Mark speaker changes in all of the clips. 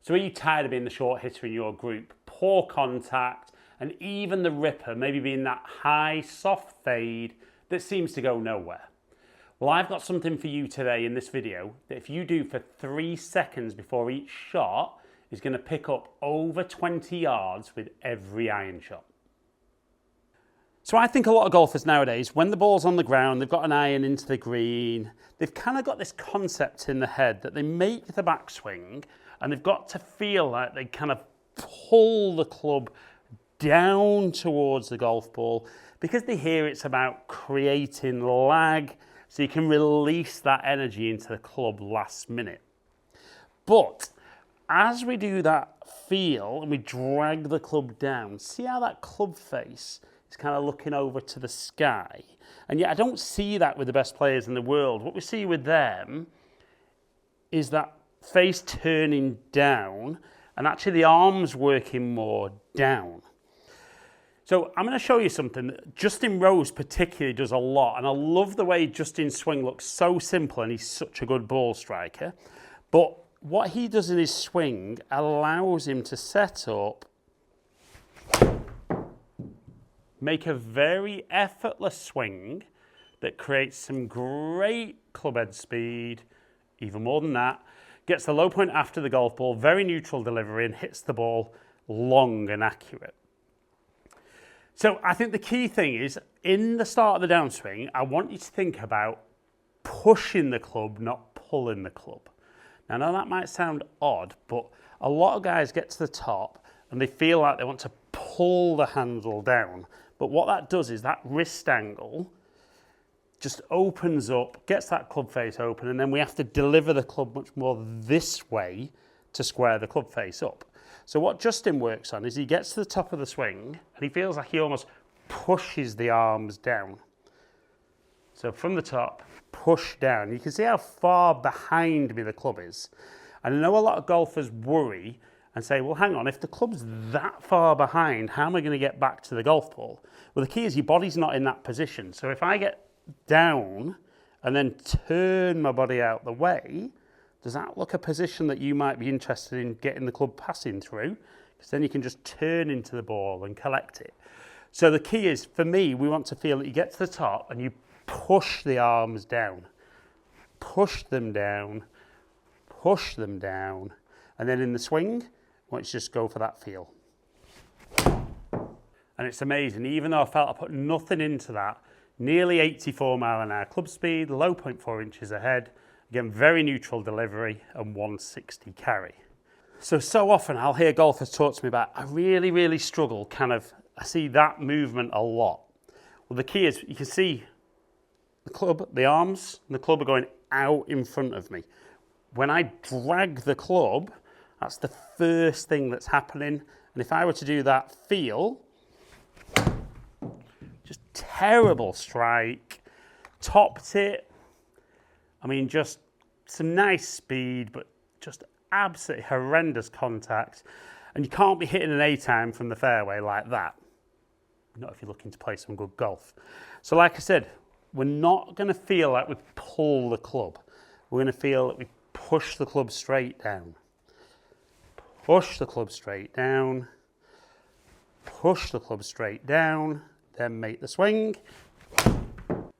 Speaker 1: So are you tired of being the short hitter in your group? Poor contact, and even the ripper maybe being that high, soft fade that seems to go nowhere. Well, I've got something for you today in this video that if you do for 3 seconds before each shot is going to pick up over 20 yards with every iron shot. So I think a lot of golfers nowadays, when the ball's on the ground, they've got an iron into the green, they've kind of got this concept in the head that they make the backswing and they've got to feel like they kind of pull the club down towards the golf ball because they hear it's about creating lag so you can release that energy into the club last minute. But as we do that feel and we drag the club down, see how that club face is kind of looking over to the sky? And yet I don't see that with the best players in the world. What we see with them is that face turning down and actually the arms working more down. So I'm going to show you something that Justin Rose particularly does a lot, and I love the way Justin's swing looks so simple and he's such a good ball striker. But what he does in his swing allows him to set up, make a very effortless swing that creates some great clubhead speed, even more than that, gets the low point after the golf ball, very neutral delivery, and hits the ball long and accurate. So I think the key thing is, in the start of the downswing, I want you to think about pushing the club, not pulling the club. Now, I know that might sound odd, but a lot of guys get to the top and they feel like they want to pull the handle down. But what that does is that wrist angle just opens up, gets that club face open, and then we have to deliver the club much more this way to square the club face up. So what Justin works on is he gets to the top of the swing and he feels like he almost pushes the arms down. So from the top, push down. You can see how far behind me the club is. And I know a lot of golfers worry and say, well, hang on, if the club's that far behind, how am I going to get back to the golf ball? Well, the key is your body's not in that position. So if I get down and then turn my body out the way, does that look a position that you might be interested in getting the club passing through? Because then you can just turn into the ball and collect it. So the key is, for me, we want to feel that you get to the top and you push the arms down. Push them down, push them down. And then in the swing, I want you to just go for that feel. And it's amazing, even though I felt I put nothing into that, nearly 84 mile an hour club speed, low point 4 inches ahead, again, very neutral delivery and 160 carry. So often I'll hear golfers talk to me about, I really struggle, I see that movement a lot. Well, the key is you can see the club, the arms, and the club are going out in front of me. When I drag the club, that's the first thing that's happening. And if I were to do that feel, just terrible strike, topped it. I mean, just some nice speed, but just absolutely horrendous contact. And you can't be hitting an A-time from the fairway like that. Not if you're looking to play some good golf. So like I said, we're not going to feel like we pull the club. We're going to feel that we push the club straight down. Push the club straight down. Push the club straight down. Then make the swing.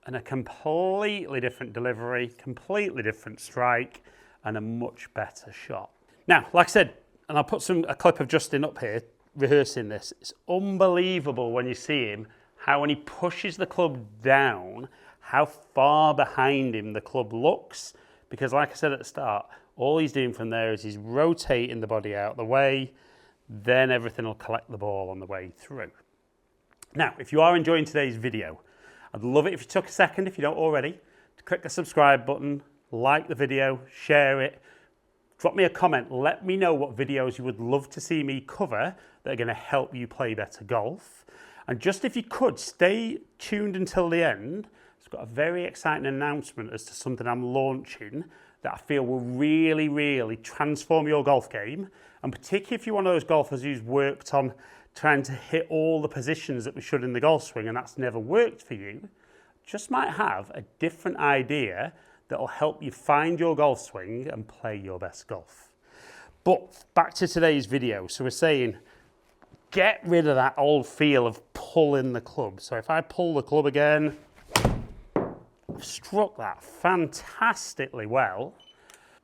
Speaker 1: And a completely different delivery, completely different strike, and a much better shot. Now, like I said, and I'll put a clip of Justin up here rehearsing this. It's unbelievable when you see him, how when he pushes the club down, how far behind him the club looks. Because like I said at the start, all he's doing from there is he's rotating the body out the way, then everything will collect the ball on the way through. Now, if you are enjoying today's video, I'd love it if you took a second, if you don't already, to click the subscribe button, like the video, share it, drop me a comment, let me know what videos you would love to see me cover that are going to help you play better golf. And just if you could, stay tuned until the end. I've got a very exciting announcement as to something I'm launching that I feel will really transform your golf game. And particularly if you're one of those golfers who's worked on trying to hit all the positions that we should in the golf swing and that's never worked for you, just might have a different idea that will help you find your golf swing and play your best golf. But back to today's video. So we're saying, get rid of that old feel of pulling the club. So if I pull the club again, I've struck that fantastically well.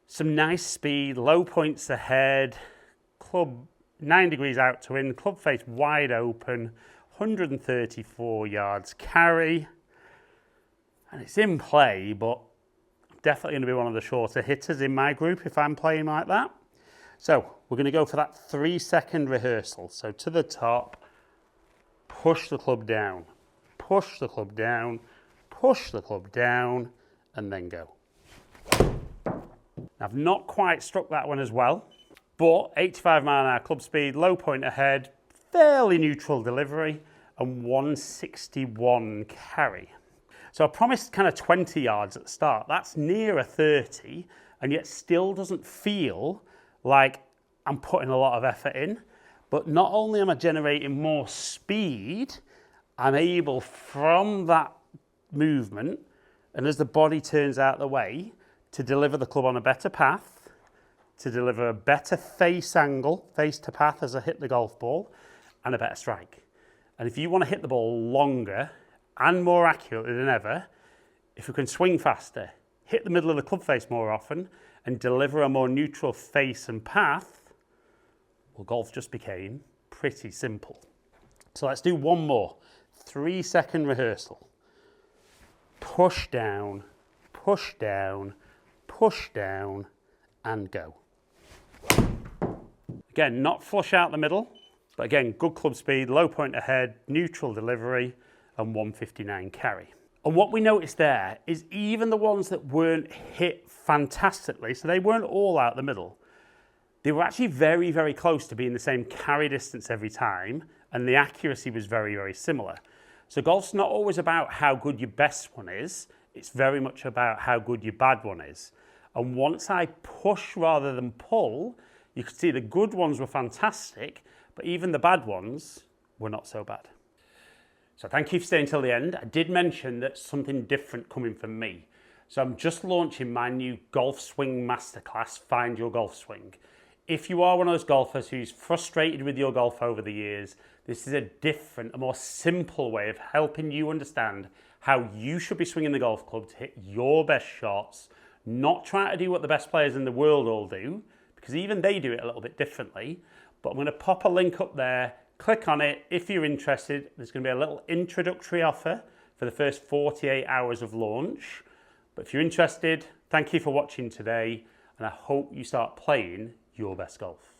Speaker 1: Some nice speed, low points ahead, club 9 degrees out to in, club face wide open, 134 yards carry. And it's in play, but I'm definitely going to be one of the shorter hitters in my group if I'm playing like that. So we're going to go for that 3-second rehearsal. So to the top, push the club down, push the club down, push the club down, and then go. I've not quite struck that one as well, but 85 mile an hour club speed, low point ahead, fairly neutral delivery, and 161 carry. So I promised kind of 20 yards at the start. That's nearer 30, and yet still doesn't feel like I'm putting a lot of effort in. But not only am I generating more speed, I'm able from that movement, and as the body turns out the way, to deliver the club on a better path, to deliver a better face angle, face to path as I hit the golf ball, and a better strike. And if you want to hit the ball longer and more accurately than ever, if you can swing faster, hit the middle of the club face more often, and deliver a more neutral face and path, well, golf just became pretty simple. So let's do one more. 3-second rehearsal. Push down, push down, push down, and go. Again, not flush out the middle, but again, good club speed, low point ahead, neutral delivery, and 159 carry. And what we noticed there is even the ones that weren't hit fantastically, so they weren't all out the middle, they were actually very, very close to being the same carry distance every time, and the accuracy was very, very similar. So golf's not always about how good your best one is, it's very much about how good your bad one is. And once I push rather than pull, you could see the good ones were fantastic, but even the bad ones were not so bad. So thank you for staying till the end. I did mention that something different coming from me. So I'm just launching my new golf swing masterclass, Find Your Golf Swing. If you are one of those golfers who's frustrated with your golf over the years, this is a different, a more simple way of helping you understand how you should be swinging the golf club to hit your best shots, not trying to do what the best players in the world all do, because even they do it a little bit differently. But I'm going to pop a link up there, click on it if you're interested. There's going to be a little introductory offer for the first 48 hours of launch. But if you're interested, thank you for watching today, and I hope you start playing your best golf.